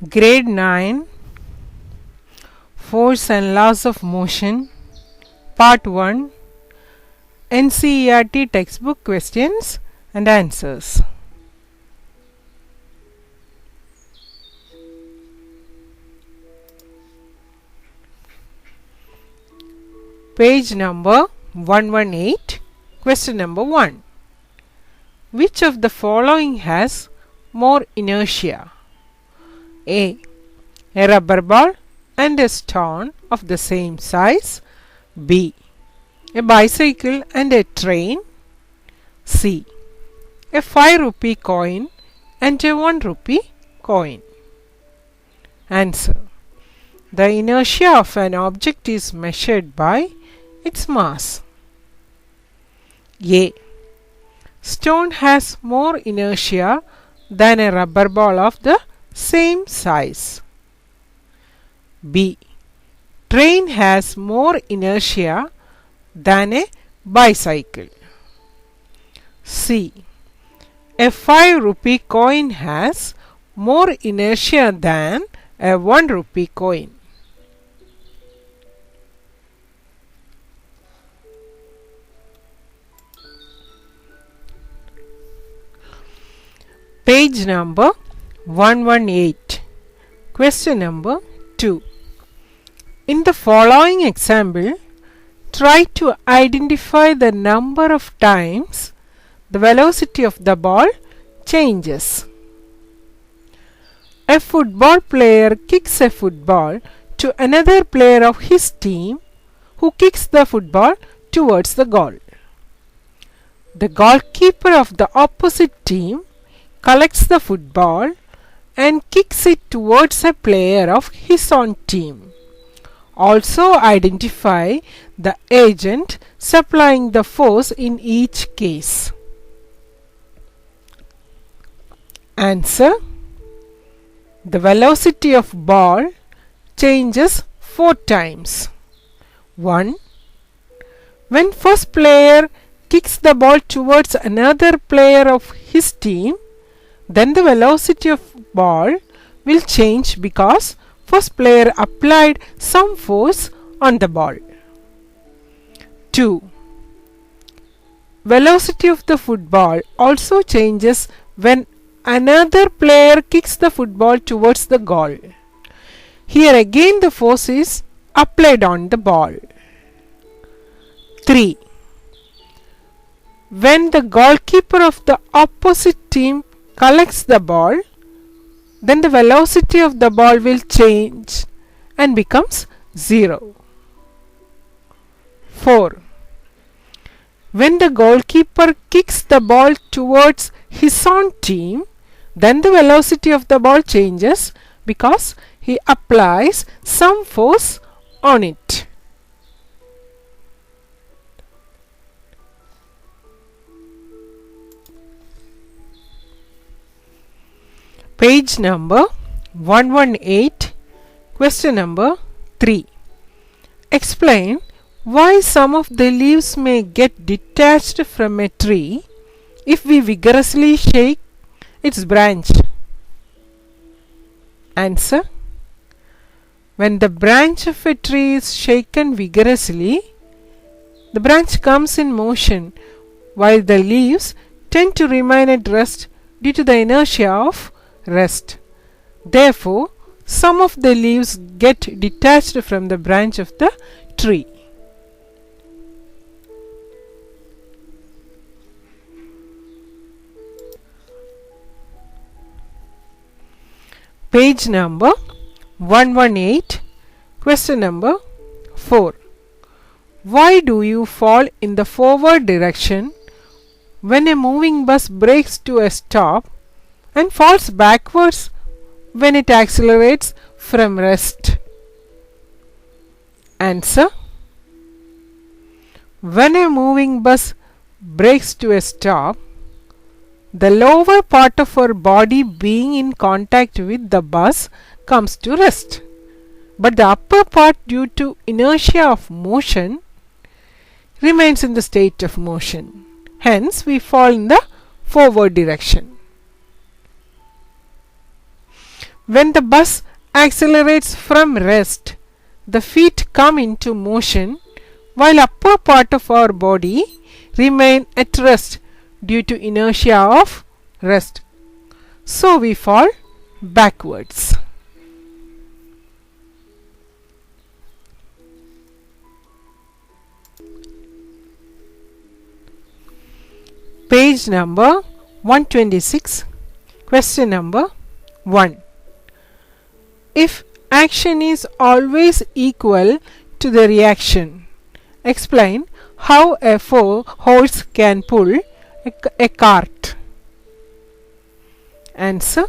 Grade 9 Force and Laws of Motion, Part 1, NCERT Textbook Questions and Answers. Page number 118, question number 1. Which of the following has more inertia? A rubber ball and a stone of the same size. B. A bicycle and a train. C. A 5 rupee coin and a 1 rupee coin. Answer. The inertia of an object is measured by its mass. A. Stone has more inertia than a rubber ball of the same size. B. Train has more inertia than a bicycle. C. A 5 rupee coin has more inertia than a 1 rupee coin. Page number 118. Question number 2. In the following example, try to identify the number of times the velocity of the ball changes. A football player kicks a football to another player of his team who kicks the football towards the goal. The goalkeeper of the opposite team collects the football and kicks it towards a player of his own team. Also identify the agent supplying the force in each case. Answer. The velocity of ball changes 4 times. 1. When first player kicks the ball towards another player of his team, then the velocity of ball will change because first player applied some force on the ball. 2. Velocity of the football also changes when another player kicks the football towards the goal. Here again the force is applied on the ball. 3. When the goalkeeper of the opposite team collects the ball, then the velocity of the ball will change and becomes 0. 4. When the goalkeeper kicks the ball towards his own team, then the velocity of the ball changes because he applies some force on it. Page number 118, question number 3. Explain why some of the leaves may get detached from a tree if we vigorously shake its branch. Answer. When the branch of a tree is shaken vigorously, the branch comes in motion while the leaves tend to remain at rest due to the inertia of rest. Therefore, some of the leaves get detached from the branch of the tree. Page number 118, question number 4. Why do you fall in the forward direction when a moving bus brakes to a stop and falls backwards when it accelerates from rest? Answer. When a moving bus brakes to a stop, the lower part of our body being in contact with the bus comes to rest, but the upper part, due to inertia of motion, remains in the state of motion. Hence, we fall in the forward direction. When the bus accelerates from rest, the feet come into motion while upper part of our body remain at rest due to inertia of rest. So we fall backwards. Page number 126, question number 1. If action is always equal to the reaction, explain how a horse can pull a cart. Answer.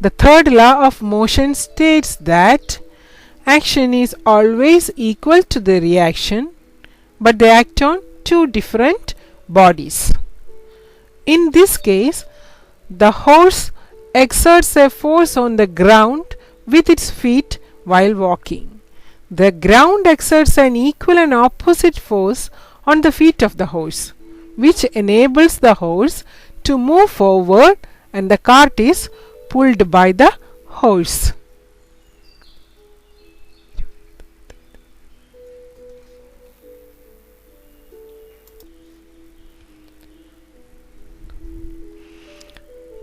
The third law of motion states that action is always equal to the reaction, but they act on two different bodies. In this case, the horse exerts a force on the ground with its feet while walking. The ground exerts an equal and opposite force on the feet of the horse, which enables the horse to move forward, and the cart is pulled by the horse.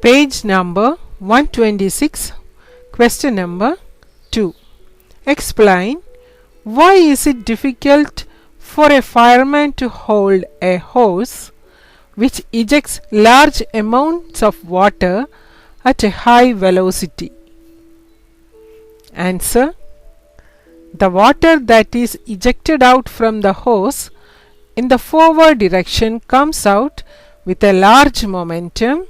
Page number 126, question number 2. Explain why is it difficult for a fireman to hold a hose which ejects large amounts of water at a high velocity. Answer. The water that is ejected out from the hose in the forward direction comes out with a large momentum,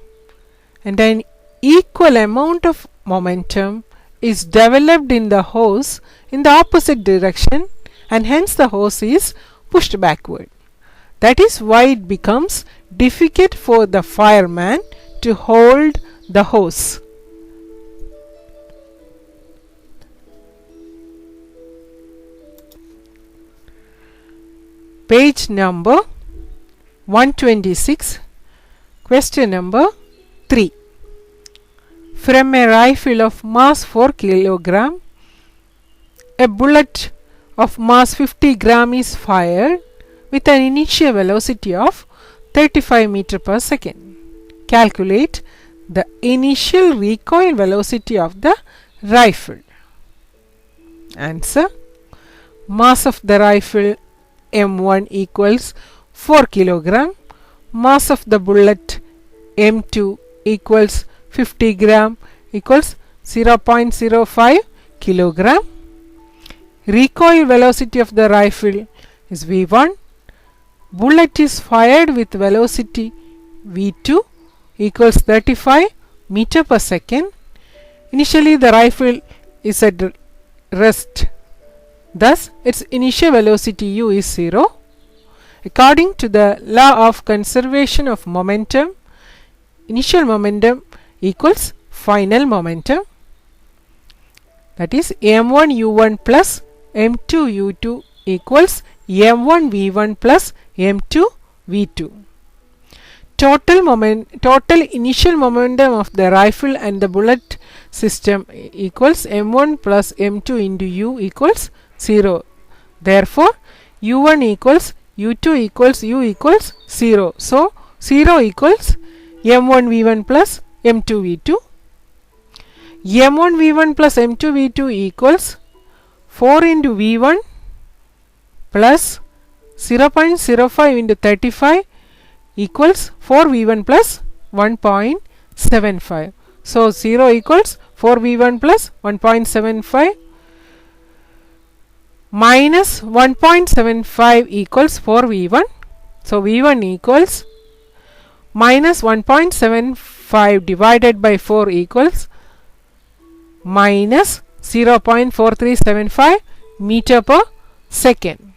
and an equal amount of momentum is developed in the hose in the opposite direction, and hence the hose is pushed backward. That is why it becomes difficult for the fireman to hold the hose. Page number 126, question number 3. From a rifle of mass 4 kg, a bullet of mass 50 gram is fired with an initial velocity of 35 meter per second. Calculate the initial recoil velocity of the rifle. Answer. Mass of the rifle M1 equals 4 kg. Mass of the bullet M2 equals 50 gram equals 0.05 kg. Recoil velocity of the rifle is V1. Bullet is fired with velocity V2 equals 35 meter per second. Initially the rifle is at rest, thus its initial velocity U is 0. According to the law of conservation of momentum, initial momentum equals final momentum, that is m1 u1 plus m2 u2 equals m1 v1 plus m2 v2. Total initial momentum of the rifle and the bullet system equals m1 plus m2 into u equals 0. Therefore u1 equals u2 equals u equals 0. So 0 equals m1 v1 plus m2 v2. m1 v1 plus m2 v2 equals 4 into v1 plus 0.05 into 35 equals 4 v1 plus 1.75. So 0 equals 4 v1 plus 1.75 minus 1.75 equals 4 v1. So v1 equals minus 1.75 divided by 4 equals minus 0.4375 meter per second.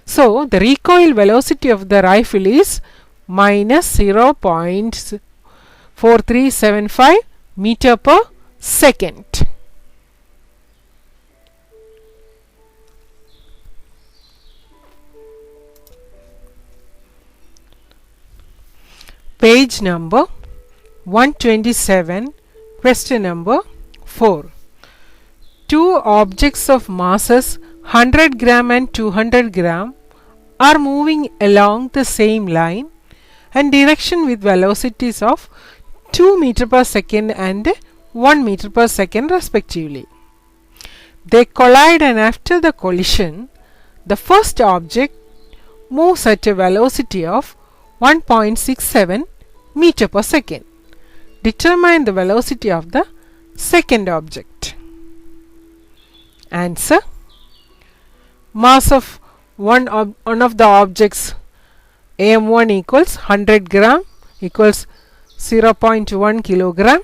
So the recoil velocity of the rifle is minus 0.4375 meter per second. Page number 127, question number 4. Two objects of masses 100 gram and 200 gram are moving along the same line and direction with velocities of 2 meter per second and 1 meter per second respectively. They collide, and after the collision, the first object moves at a velocity of 1.67 meter per second. Determine the velocity of the second object. Answer: mass of one of the objects AM1 equals 100 gram equals 0.1 kilogram.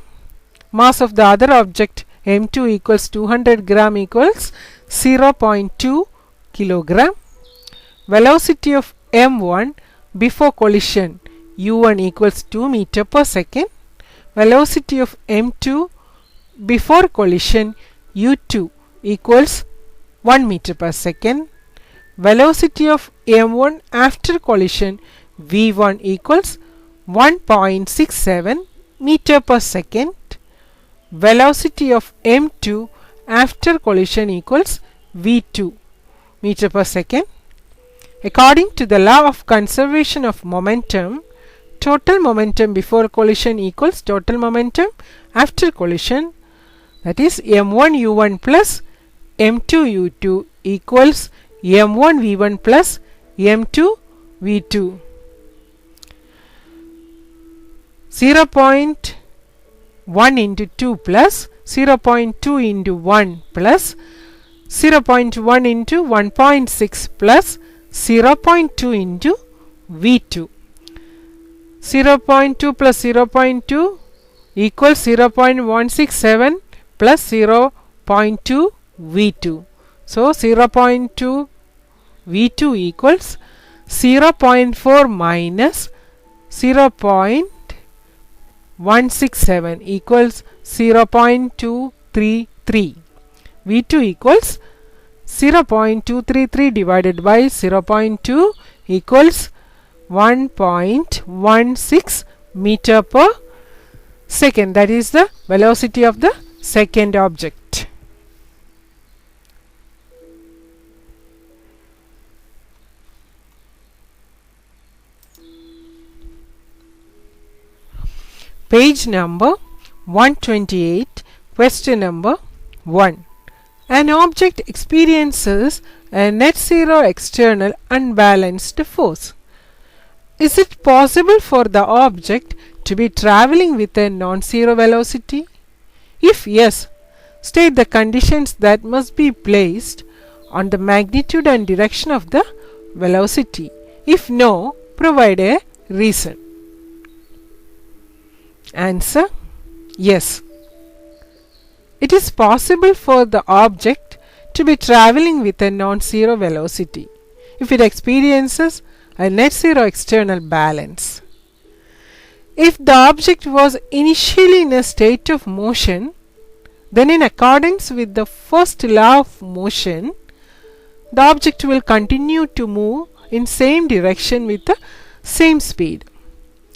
Mass of the other object M2 equals 200 gram equals 0.2 kilogram. Velocity of M1 before collision U1 equals 2 meter per second. Velocity of M2 before collision U2 equals 1 meter per second. Velocity of M1 after collision V1 equals 1.67 meter per second. Velocity of M2 after collision equals V2 meter per second. According to the law of conservation of momentum, total momentum before collision equals total momentum after collision, that is M1 U1 plus M2 U2 equals M1 V1 plus M2 V2. 0.1 into 2 plus 0.2 into 1 plus 0.1 into 1.6 plus 0.2 into V2. 0.2 plus 0.2 equals 0.167 plus 0.2 V2. So 0.2 V2 equals 0.4 minus 0.167 equals 0.233. V2 equals 0.233 divided by 0.2 equals 1.16 meter per second. That is the velocity of the second object. Page number 128, question number 1. An object experiences a net zero external unbalanced force. Is it possible for the object to be traveling with a non-zero velocity? If yes, state the conditions that must be placed on the magnitude and direction of the velocity. If no, provide a reason. Answer: yes. It is possible for the object to be traveling with a non-zero velocity if it experiences a net zero external balance. If the object was initially in a state of motion, then in accordance with the first law of motion, the object will continue to move in same direction with the same speed.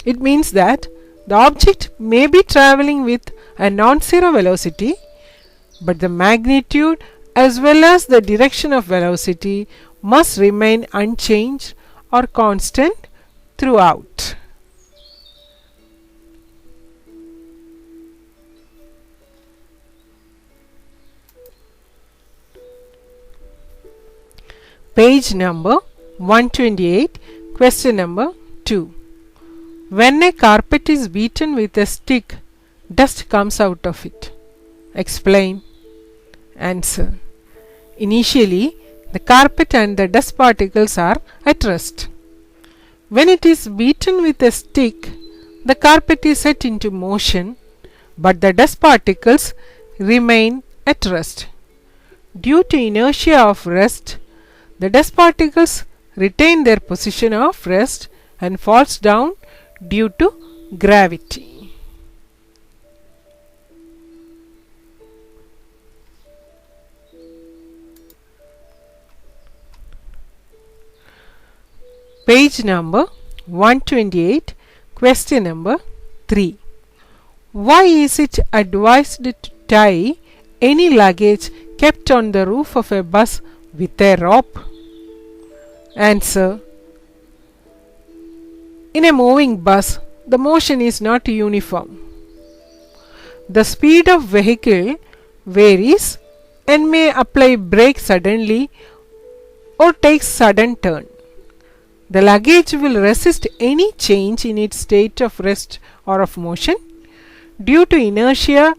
It means that the object may be traveling with a non-zero velocity, but the magnitude as well as the direction of velocity must remain unchanged or constant throughout. Page number 128, question number 2. When a carpet is beaten with a stick, dust comes out of it. Explain. Answer: initially, the carpet and the dust particles are at rest. When it is beaten with a stick, the carpet is set into motion, but the dust particles remain at rest. Due to inertia of rest, the dust particles retain their position of rest and falls down due to gravity. Page number 128, question number 3. Why is it advised to tie any luggage kept on the roof of a bus with a rope? Answer. In a moving bus, the motion is not uniform. The speed of vehicle varies and may apply brake suddenly or take sudden turn. The luggage will resist any change in its state of rest or of motion due to inertia,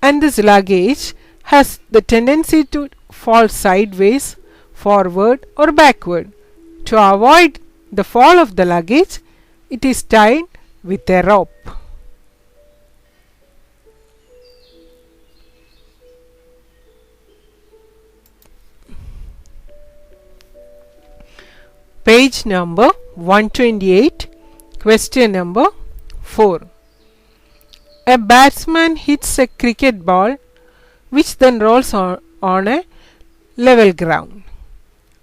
and this luggage has the tendency to fall sideways, forward or backward. To avoid the fall of the luggage, it is tied with a rope. Page number 128, question number 4. A batsman hits a cricket ball which then rolls on a level ground.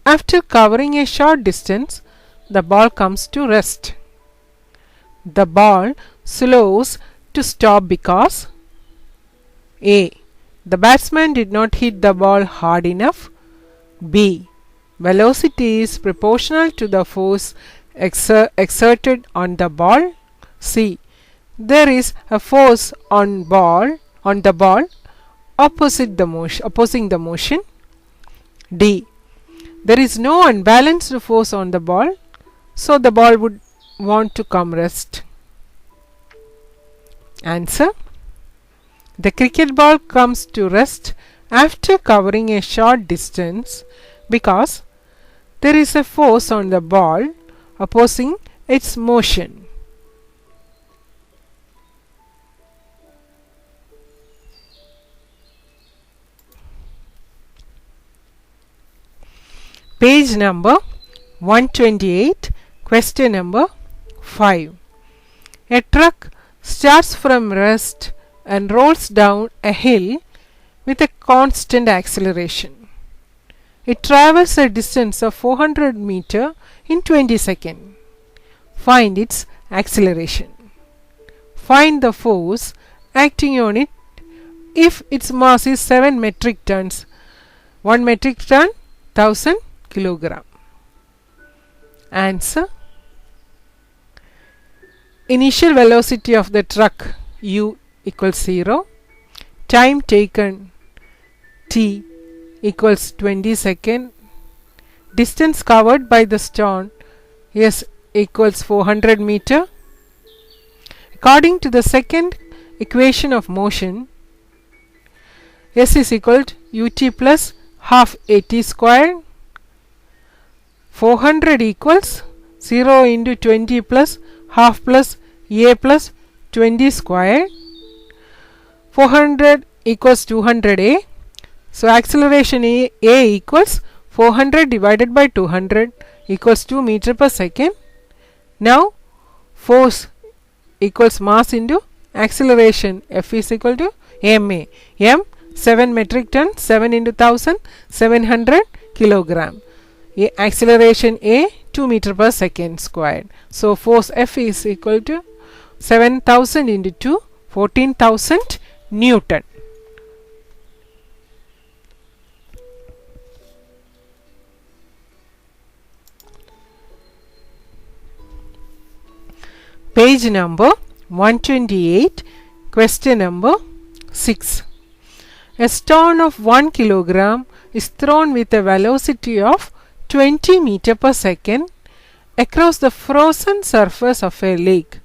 After covering a short distance, the ball comes to rest. The ball slows to stop because A. The batsman did not hit the ball hard enough. B. Velocity is proportional to the force exerted on the ball. C. There is a force on the ball opposing the motion. D. There is no unbalanced force on the ball, so the ball would want to come rest. Answer. The cricket ball comes to rest after covering a short distance because there is a force on the ball opposing its motion. Page number 128, question number 5. A truck starts from rest and rolls down a hill with a constant acceleration. It travels a distance of 400 meters in 20 seconds. Find its acceleration. Find the force acting on it if its mass is 7 metric tons. 1 metric ton, 1000 kilogram. Answer. Initial velocity of the truck u equals 0. Time taken t equals 20 seconds. Distance covered by the stone s equals 400 meter. According to the second equation of motion, s is equal to ut plus half at squared. 400 equals 0 into 20 plus half plus a plus 20 squared. 400 equals 200a. So acceleration a equals 400 divided by 200 equals 2 meter per second. Now force equals mass into acceleration. F is equal to ma. M 7 metric ton, 7 into 1000, 700 kilogram. Acceleration a 2 meter per second squared. So force F is equal to 7000 into 2, 14,000 Newton. Page number 128, question number 6. A stone of 1 kilogram is thrown with a velocity of 20 meter per second across the frozen surface of a lake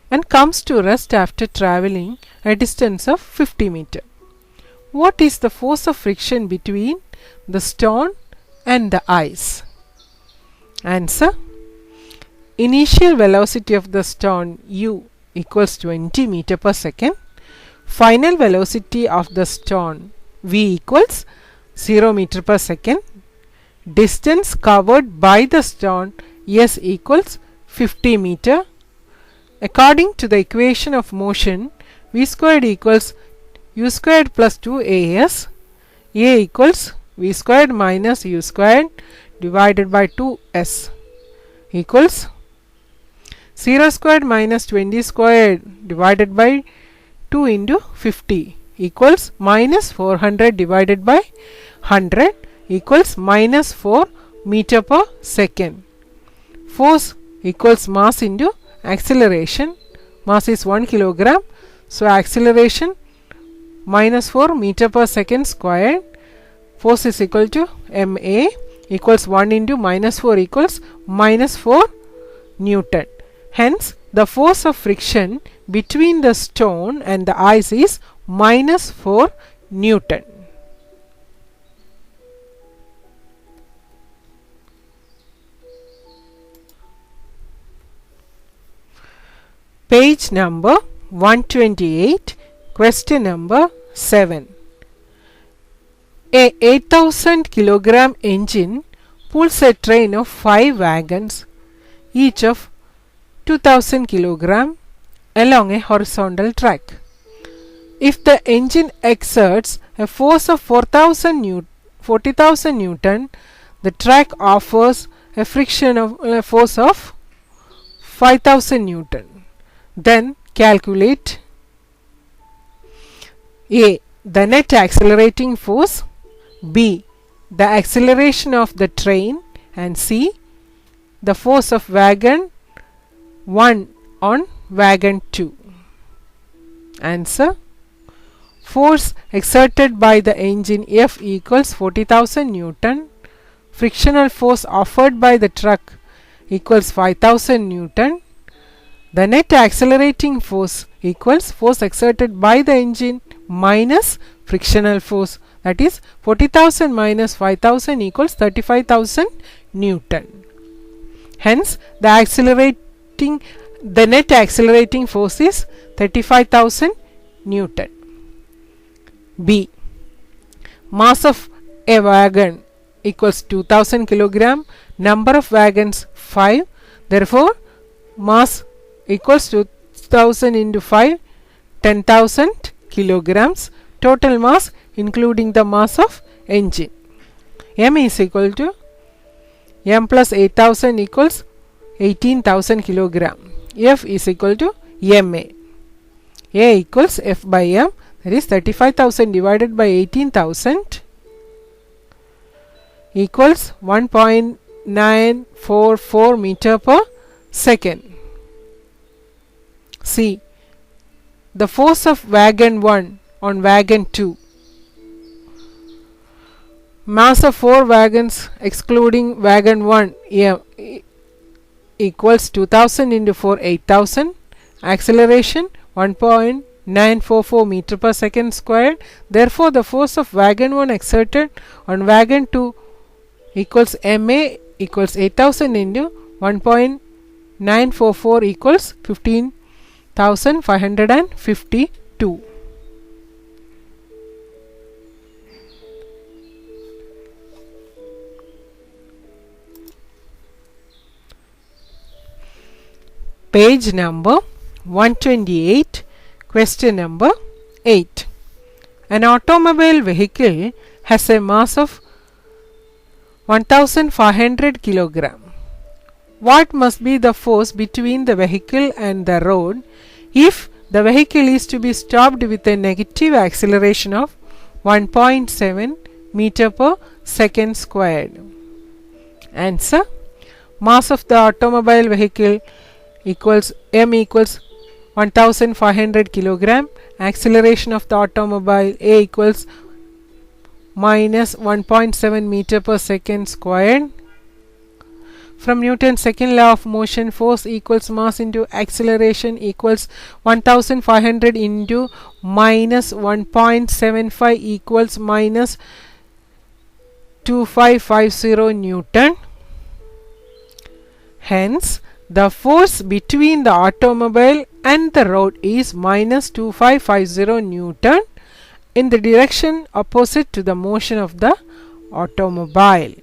and comes to rest after traveling a distance of 50 meter. What is the force of friction between the stone and the ice? Answer. Initial velocity of the stone u equals 20 meter per second. Final velocity of the stone v equals 0 meter per second. Distance covered by the stone s equals 50 meter. According to the equation of motion, v squared equals u squared plus 2as. A equals v squared minus u squared divided by 2s equals 0 squared minus 20 squared divided by 2 into 50 equals minus 400 divided by 100 equals minus 4 meter per second. Force equals mass into acceleration. Mass is 1 kilogram. So acceleration minus 4 meter per second squared. Force is equal to ma equals 1 into minus 4 equals minus 4 Newton. Hence the force of friction between the stone and the ice is minus 4 Newton. Page number 128, question number 7. A 8000 kilogram engine pulls a train of 5 wagons, each of 2000 kilogram, along a horizontal track. If the engine exerts a force of 40,000 Newton, the track offers a frictional force of 5000 Newton. Then calculate A. the net accelerating force, B. the acceleration of the train, and C. the force of wagon 1 on wagon 2. Answer: force exerted by the engine F equals 40,000 Newton. Frictional force offered by the truck equals 5000 Newton. The net accelerating force equals force exerted by the engine minus frictional force, that is 40,000 minus 5000 equals 35,000 Newton. Hence the net accelerating force is 35,000 Newton. B. Mass of a wagon equals 2000 kilogram. Number of wagons 5. Therefore mass equals 2000 into 5, 10,000 kilograms. Total mass including the mass of engine. M is equal to M plus 8000 equals 18,000 kilogram. F is equal to MA. A equals F by M, that is 35,000 divided by 18,000 equals 1.944 meter per second. C. the force of wagon 1 on wagon 2. Mass of 4 wagons excluding wagon 1 equals 2000 into 4, 8000. Acceleration 1.944 meter per second squared. Therefore the force of wagon 1 exerted on wagon 2 equals MA equals 8000 into 1.944 equals 15,552. Page number 128, question number 8. An automobile vehicle has a mass of 1500 kilogram. What must be the force between the vehicle and the road if the vehicle is to be stopped with a negative acceleration of 1.7 meter per second squared? Answer: mass of the automobile vehicle equals M equals 1500 kilogram. Acceleration of the automobile A equals minus 1.7 meter per second squared. From Newton's second law of motion, force equals mass into acceleration equals 1500 into minus 1.75 equals minus 2550 Newton. Hence the force between the automobile and the road is minus 2550 Newton in the direction opposite to the motion of the automobile.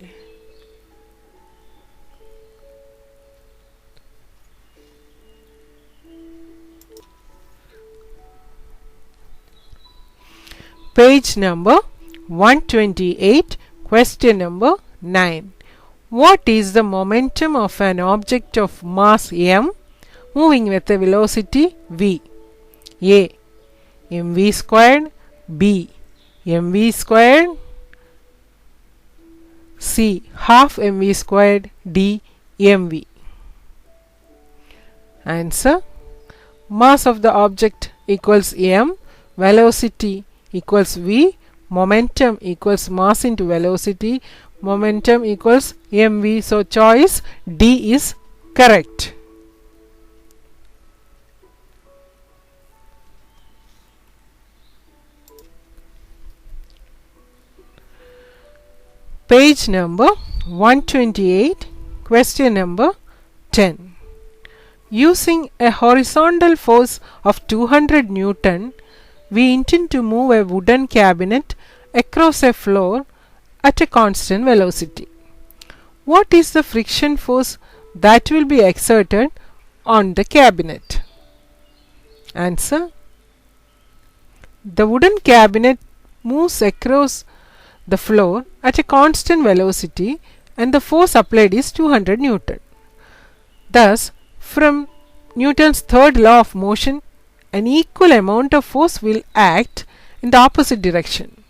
Page number 128, question number 9. What is the momentum of an object of mass m moving with a velocity v? A. mv squared. B. mv squared. C. half mv squared. D. mv. Answer: mass of the object equals m, velocity equals v, momentum equals mass into velocity, momentum equals mv. So choice D is correct. Page number 128, question number 10. Using a horizontal force of 200 Newton, we intend to move a wooden cabinet across a floor at a constant velocity. What is the friction force that will be exerted on the cabinet? Answer: the wooden cabinet moves across the floor at a constant velocity and the force applied is 200 Newton. Thus, from Newton's third law of motion, an equal amount of force will act in the opposite direction.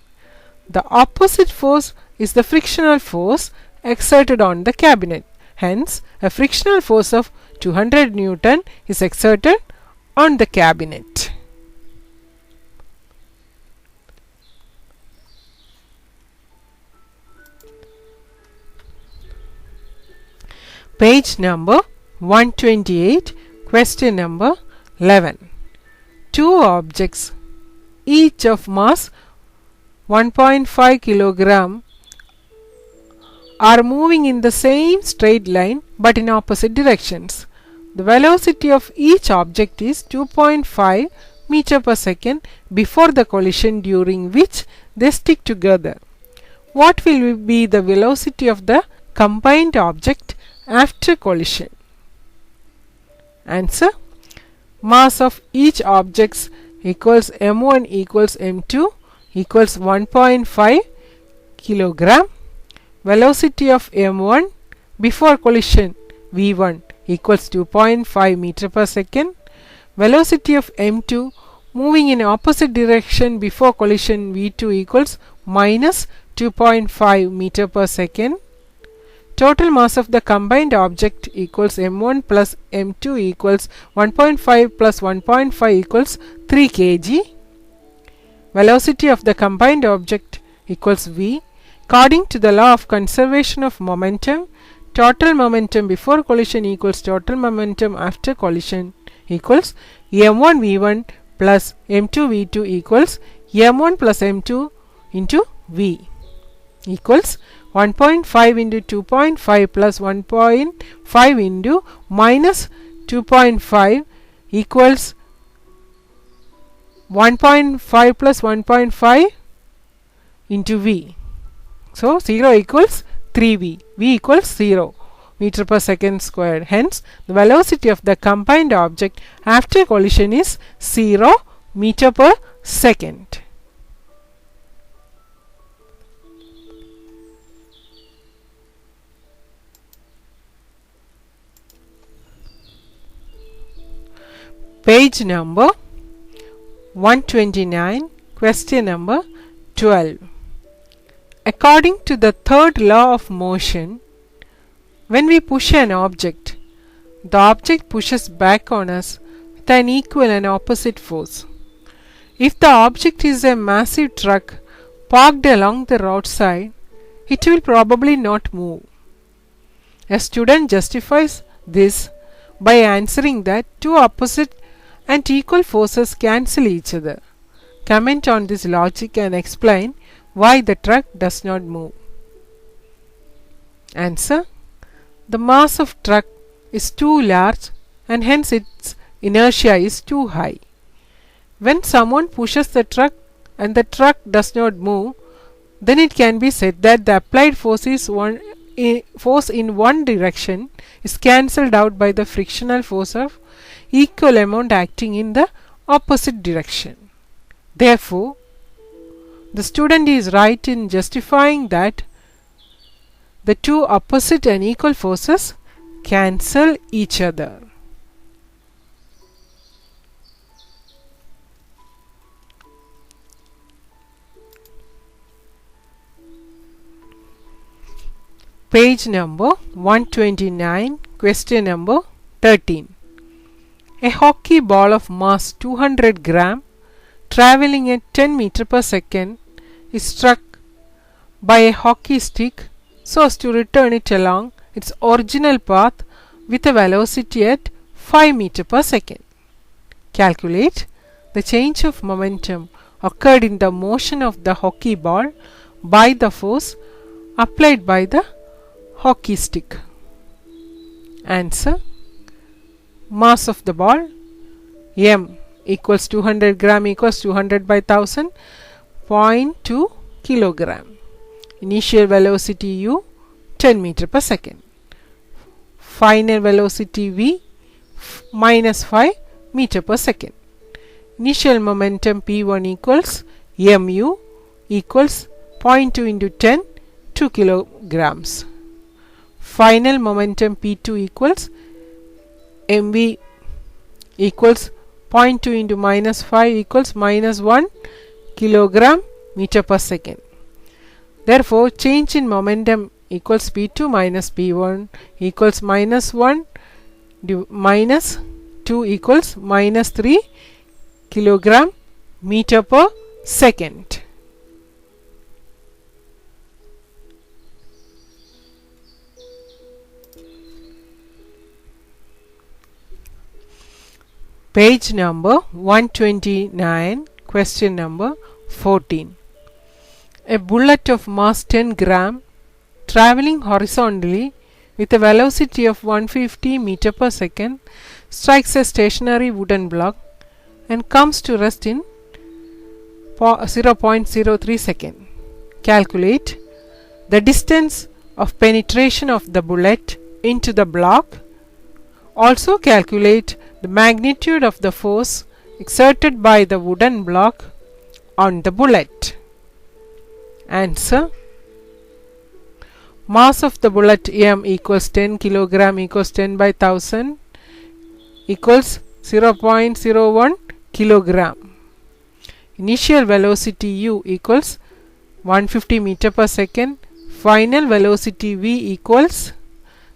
The opposite force is the frictional force exerted on the cabinet. Hence, a frictional force of 200 Newton is exerted on the cabinet. Page number 128, question number 11. Two objects, each of mass 1.5 kilogram, are moving in the same straight line but in opposite directions. The velocity of each object is 2.5 meter per second before the collision, during which they stick together. What will be the velocity of the combined object after collision? Answer: mass of each object equals m1 equals m2 equals 1.5 kilogram. Velocity of m1 before collision v1 equals 2.5 meter per second. Velocity of m2 moving in opposite direction before collision v2 equals minus 2.5 meter per second. Total mass of the combined object equals m1 plus m2 equals 1.5 plus 1.5 equals 3 kg. Velocity of the combined object equals v. According to the law of conservation of momentum, total momentum before collision equals total momentum after collision equals m1 v1 plus m2 v2 equals m1 plus m2 into v equals 1.5 into 2.5 plus 1.5 into minus 2.5 equals 1.5 plus 1.5 into v. So 0 equals 3v. v equals 0 meter per second squared. Hence, the velocity of the combined object after collision is 0 meter per second. Page number 129, question number 12. According to the third law of motion, when we push an object, the object pushes back on us with an equal and opposite force. If the object is a massive truck parked along the roadside, it will probably not move. A student justifies this by answering that two opposite and equal forces cancel each other. Comment on this logic and explain why the truck does not move. Answer: the mass of truck is too large and hence its inertia is too high. When someone pushes the truck and the truck does not move, then it can be said that the applied force in one direction is cancelled out by the frictional force of equal amount acting in the opposite direction. Therefore, the student is right in justifying that the two opposite and equal forces cancel each other. Page number 129, question number 13. A hockey ball of mass 200 gram traveling at 10 meter per second is struck by a hockey stick so as to return it along its original path with a velocity at 5 meter per second. Calculate the change of momentum occurred in the motion of the hockey ball by the force applied by the hockey stick. Answer: mass of the ball m equals 200 gram equals 200 by 1000, 0.2 kilogram. Initial velocity u 10 meter per second. Final velocity v minus 5 meter per second. Initial momentum p1 equals mu equals 0.2 into 10, 2 kilograms. Final momentum p2 equals mv equals 0.2 into minus 5 equals minus 1 kilogram meter per second. Therefore, change in momentum equals p2 minus p1 equals minus 1 minus 2 equals minus 3 kilogram meter per second. Page number 129, question number 14. A bullet of mass 10 gram traveling horizontally with a velocity of 150 meter per second strikes a stationary wooden block and comes to rest in 0.03 second. Calculate the distance of penetration of the bullet into the block. Also calculate the magnitude of the force exerted by the wooden block on the bullet. Answer: mass of the bullet m equals 10 kilogram equals 10 by 1000 equals 0.01 kilogram. Initial velocity u equals 150 meter per second. Final velocity v equals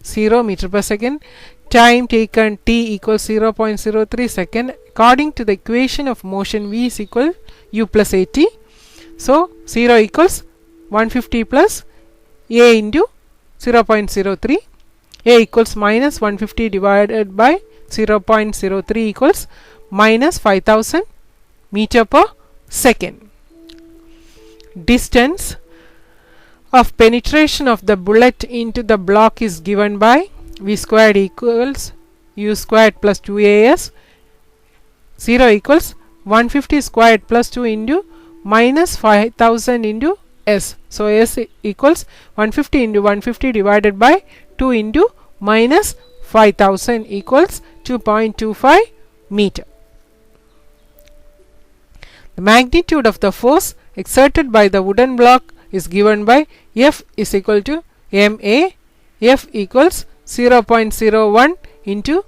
0 meter per second. Time taken t equals 0.03 second. According to the equation of motion, v is equal u plus at. So 0 equals 150 plus a into 0.03. A equals minus 150 divided by 0.03 equals minus 5000 meter per second. Distance of penetration of the bullet into the block is given by v squared equals u squared plus 2as. 0 equals 150 squared plus 2 into minus 5000 into s. So s equals 150 into 150 divided by 2 into minus 5000 equals 2.25 meter. The magnitude of the force exerted by the wooden block is given by F is equal to ma. F equals 0.01 into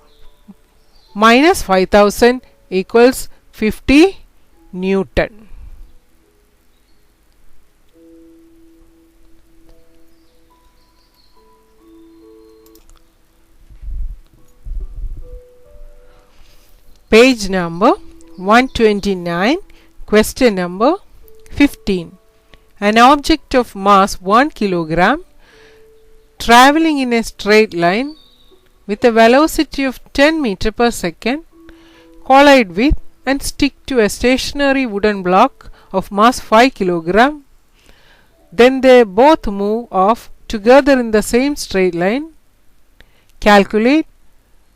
minus 5000 equals 50 Newton. Page number 129, question number 15. An object of mass 1 kilogram traveling in a straight line with a velocity of 10 meter per second collide with and stick to a stationary wooden block of mass 5 kilogram. Then they both move off together in the same straight line. Calculate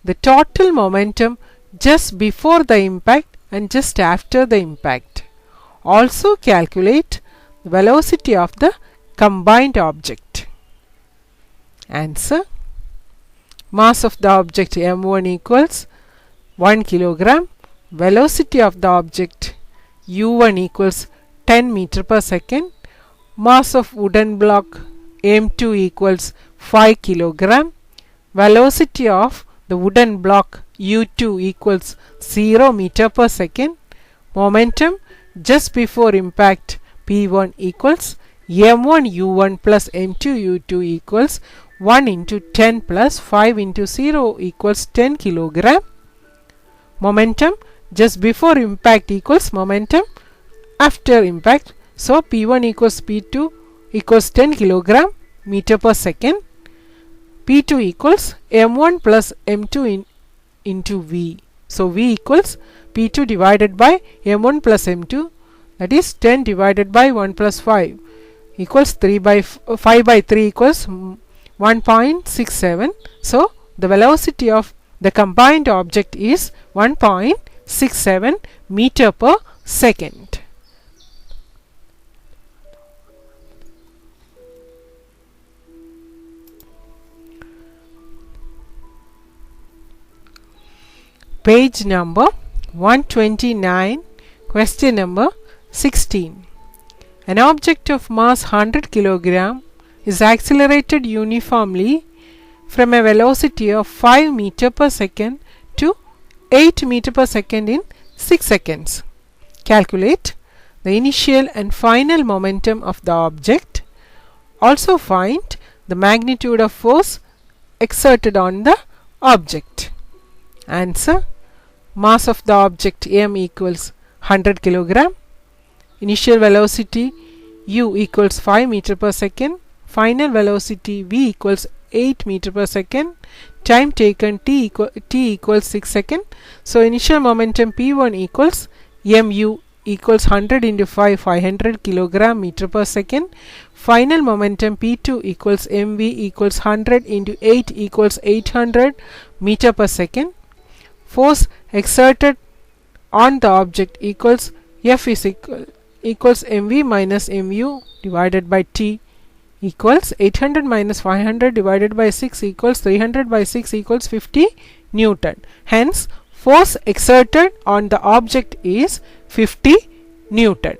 the total momentum just before the impact and just after the impact. Also calculate the velocity of the combined object. Answer: mass of the object m1 equals 1 kilogram. Velocity of the object u1 equals 10 meter per second. Mass of wooden block m2 equals 5 kilogram. Velocity of the wooden block u2 equals 0 meter per second. Momentum just before impact p1 equals m1 u1 plus m2 u2 equals 1 into 10 plus 5 into 0 equals 10 kilogram. Momentum just before impact equals momentum after impact. So P1 equals P2 equals 10 kilogram meter per second. P2 equals M1 plus M2 into V. So V equals P2 divided by M1 plus M2, that is 10 divided by 1 plus 5 equals 5 by 3 equals 1.67. So the velocity of the combined object is 1.67 meter per second. Page number 129, question number 16. An object of mass 100 kg is accelerated uniformly from a velocity of 5 meter per second to 8 meter per second in 6 seconds. Calculate the initial and final momentum of the object. Also find the magnitude of force exerted on the object. Answer: mass of the object m equals 100 kg, initial velocity u equals 5 meter per second, final velocity v equals 8 meter per second, time taken t equals 6 seconds. So initial momentum P1 equals mu equals 100 into 500 kilogram meter per second. Final momentum P2 equals mv equals 100 into 8 equals 800 meter per second. Force exerted on the object equals F is equals mv minus mu divided by t equals 800 minus 500 divided by 6 equals 300 by 6 equals 50 Newton. Hence force exerted on the object is 50 Newton.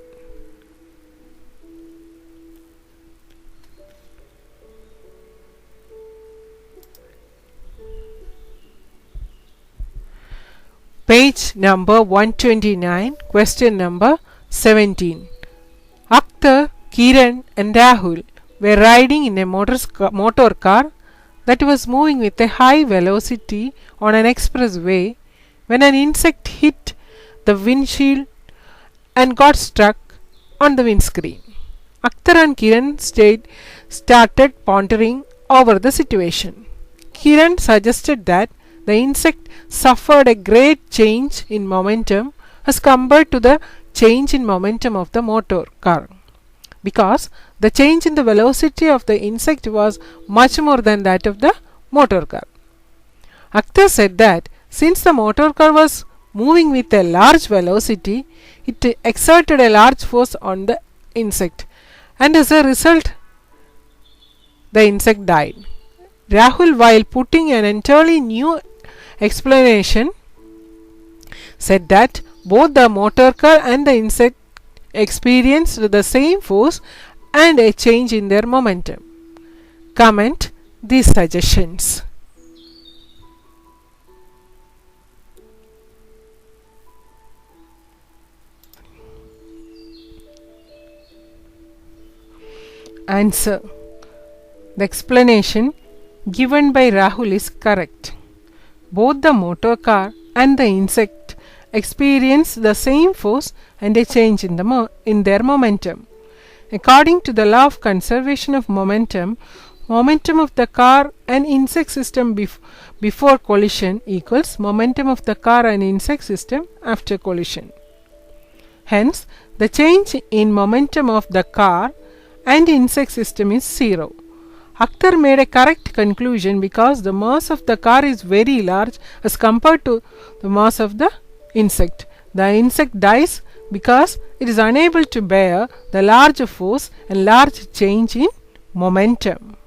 Page number 129, question number 17. Akhtar, Kiran and Rahul were riding in a motor car that was moving with a high velocity on an expressway when an insect hit the windshield and got stuck on the windscreen. Akhtar and Kiran started pondering over the situation. Kiran suggested that the insect suffered a great change in momentum as compared to the change in momentum of the motor car, because the change in the velocity of the insect was much more than that of the motor car. Akhtar said that since the motor car was moving with a large velocity, it exerted a large force on the insect, and as a result the insect died. Rahul, while putting an entirely new explanation, said that both the motor car and the insect experienced the same force and a change in their momentum. Comment these suggestions. Answer: the explanation given by Rahul is correct. Both the motor car and the insect experienced the same force and a change in their momentum. According to the law of conservation of momentum, momentum of the car and insect system before collision equals momentum of the car and insect system after collision. Hence, the change in momentum of the car and insect system is 0. Akhtar made a correct conclusion because the mass of the car is very large as compared to the mass of the insect. The insect dies because it is unable to bear the large force and large change in momentum.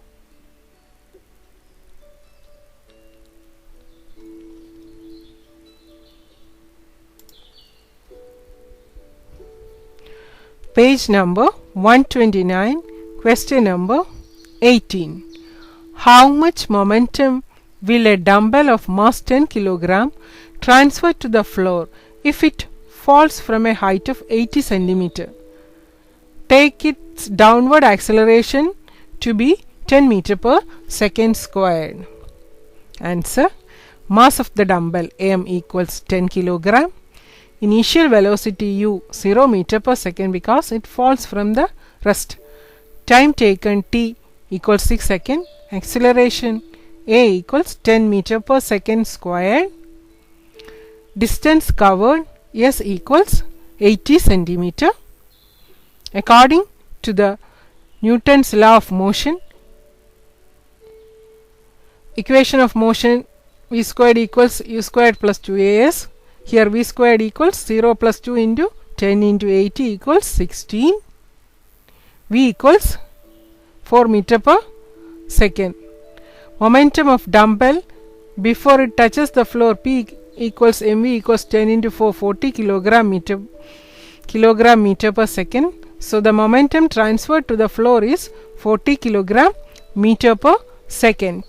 Page number 129, question number 18. How much momentum will a dumbbell of mass 10 kg transfer to the floor if it falls from a height of 80 cm? Take its downward acceleration to be 10 meter per second squared. Answer: mass of the dumbbell m equals 10 kilogram. Initial velocity u 0 meter per second because it falls from the rest. Time taken t equals 6 seconds. Acceleration a equals 10 meter per second squared. Distance covered s equals 80 centimeter. According to the Newton's law of motion, equation of motion v squared equals u squared plus 2as. Here v squared equals 0 plus 2 into 10 into 80 equals 16. V equals 4 meter per second. Momentum of dumbbell before it touches the floor P equals mv equals 10 into 4, 40 kilogram meter per second. So the momentum transferred to the floor is 40 kilogram meter per second.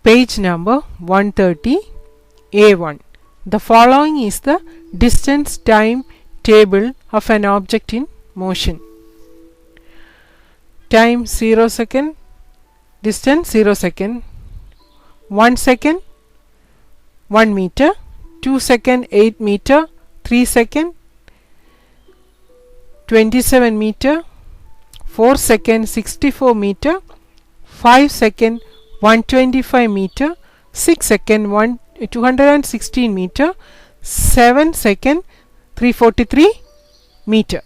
Page number 130, A1. The following is the distance time table of an object in motion. Time 0 second, distance 0 second, 1 second 1 meter, 2 second 8 meter, 3 second 27 meter, 4 second 64 meter, 5 second 125 meter, 6 second 216 meter, 7 second 343 meter.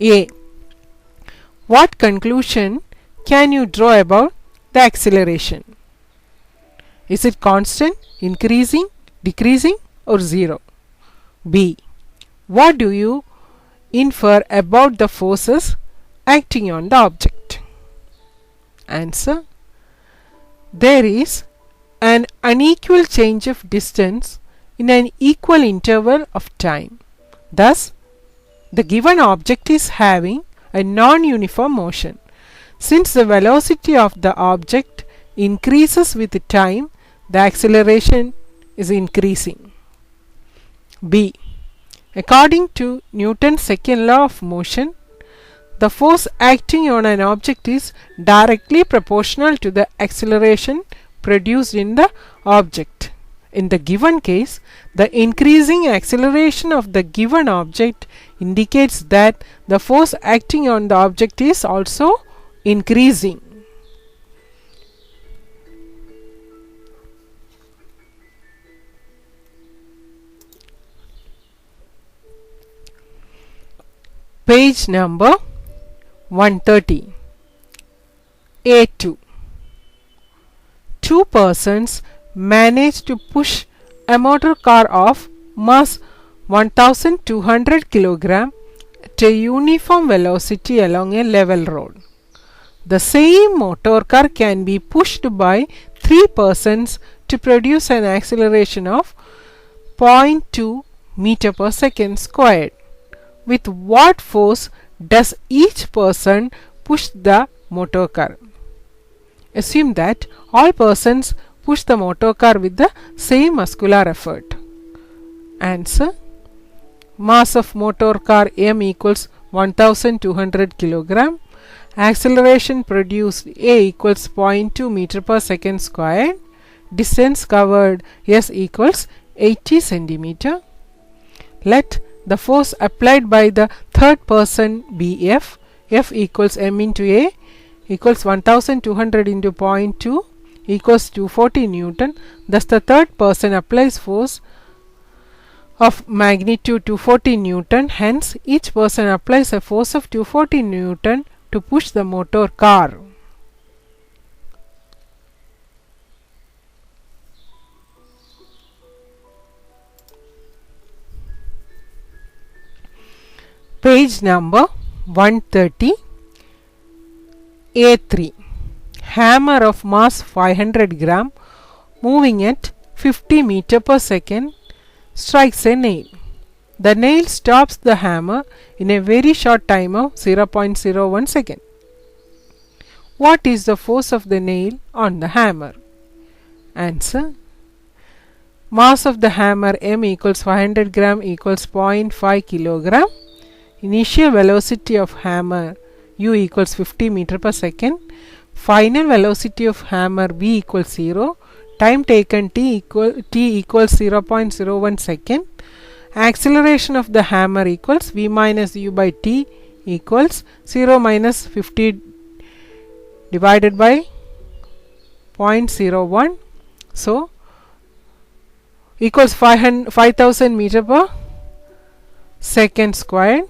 A. What conclusion can you draw about the acceleration? Is it constant, increasing, decreasing or 0? B. What do you infer about the forces acting on the object? Answer: there is an unequal change of distance in an equal interval of time. Thus, the given object is having a non-uniform motion. Since the velocity of the object increases with time, the acceleration is increasing. B. According to Newton's second law of motion, the force acting on an object is directly proportional to the acceleration produced in the object. In the given case, the increasing acceleration of the given object indicates that the force acting on the object is also increasing. Page number 130. A2. Two persons managed to push a motor car of mass 1200 kg at a uniform velocity along a level road. The same motor car can be pushed by 3 persons to produce an acceleration of 0.2 meter per second squared. With what force does each person push the motor car? Assume that all persons push the motor car with the same muscular effort. Answer: mass of motor car m equals 1200 kg. Acceleration produced a equals 0.2 meter per second squared. Distance covered s equals 80 centimeter. Let the force applied by the third person be F. F equals m into a equals 1200 into 0.2 equals 240 Newton. Thus the third person applies force of magnitude 240 Newton. Hence each person applies a force of 240 Newton to push the motor car. Page number 130. A3. Hammer of mass 500 gram moving at 50 meter per second strikes a nail. The nail stops the hammer in a very short time of 0.01 second. What is the force of the nail on the hammer? Answer: Mass of the hammer m equals 500 gram equals 0.5 kilogram. Initial velocity of hammer u equals 50 meter per second. Final velocity of hammer v equals 0. Time taken t equals 0.01 second. Acceleration of the hammer equals v minus u by t equals 0 minus 50 divided by 0.01. So equals 5000 meter per second squared.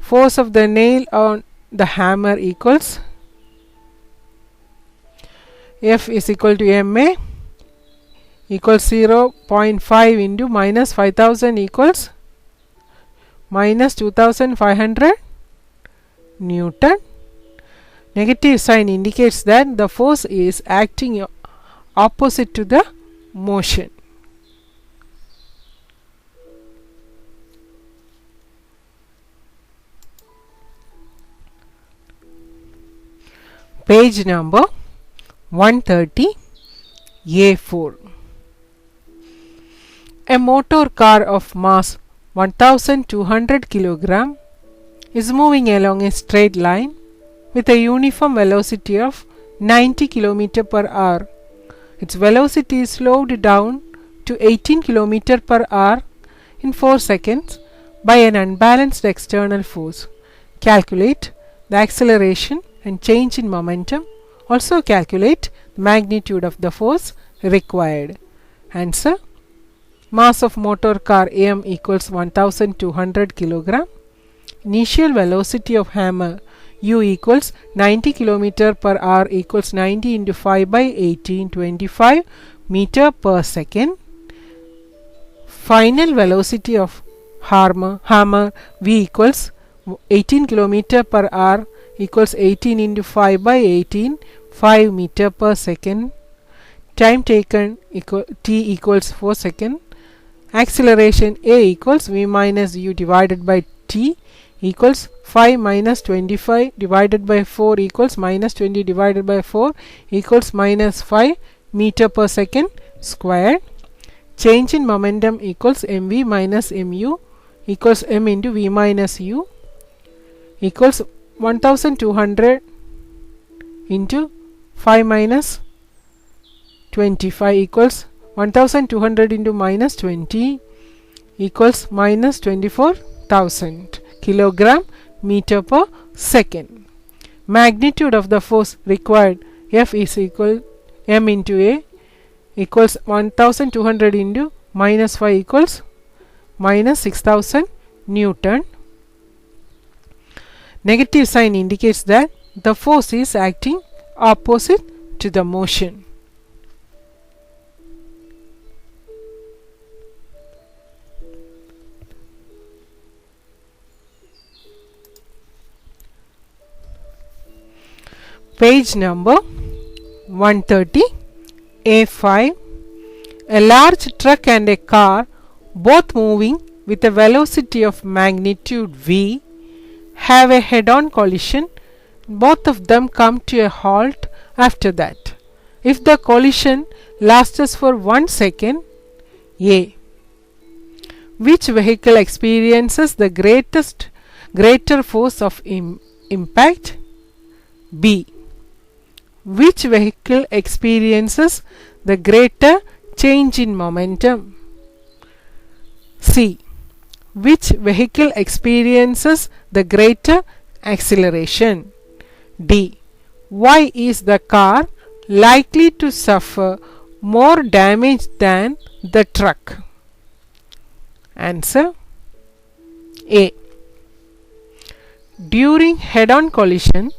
Force of the nail on the hammer equals F is equal to ma equals 0.5 into minus 5000 equals minus 2500 Newton. Negative sign indicates that the force is acting opposite to the motion. Page number 130 A4. A motor car of mass 1200 kg is moving along a straight line with a uniform velocity of 90 km per hour. Its velocity is slowed down to 18 km per hour in 4 seconds by an unbalanced external force. Calculate the acceleration and change in momentum. Also calculate the magnitude of the force required. Answer: mass of motor car m equals 1200 kg. Initial velocity of hammer u equals 90 km per hour equals 90 into 5 by 18, 25 meter per second. Final velocity of hammer v equals 18 km per hour equals 18 into 5 by 18, 5 meter per second. Time taken t equals 4 seconds. Acceleration a equals v minus u divided by t equals 5 minus 25 divided by 4 equals minus 20 divided by 4 equals minus 5 meter per second squared. Change in momentum equals mv minus mu equals m into v minus u equals 1200 into 5 minus 25 equals 1200 into minus 20 equals minus 24,000 kilogram meter per second. Magnitude of the force required F is equal m into a equals 1200 into minus 5 equals minus 6000 Newton. Negative sign indicates that the force is acting opposite to the motion. Page number 130 A5. A large truck and a car, both moving with a velocity of magnitude v, have a head-on collision. Both of them come to a halt after that. If the collision lasts for 1 second, A. Which vehicle experiences the greater force of impact? B. Which vehicle experiences the greater change in momentum? C. Which vehicle experiences the greater acceleration? D. Why is the car likely to suffer more damage than the truck? Answer: A. During head-on collision,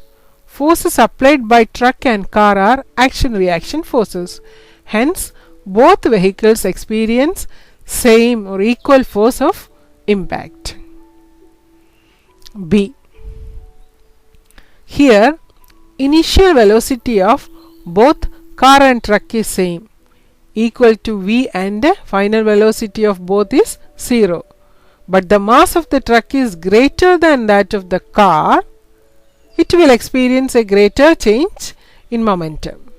forces applied by truck and car are action-reaction forces. Hence, both vehicles experience same or equal force of impact. B. Here, initial velocity of both car and truck is same, equal to v, and final velocity of both is 0. But the mass of the truck is greater than that of the car. It will experience a greater change in momentum.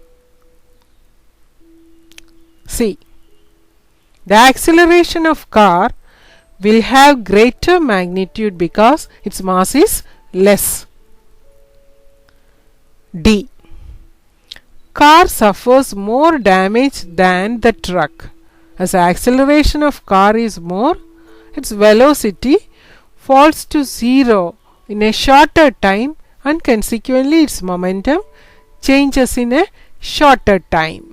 C. The acceleration of car will have greater magnitude because its mass is less. D. Car suffers more damage than the truck. As the acceleration of car is more, its velocity falls to zero in a shorter time and consequently its momentum changes in a shorter time.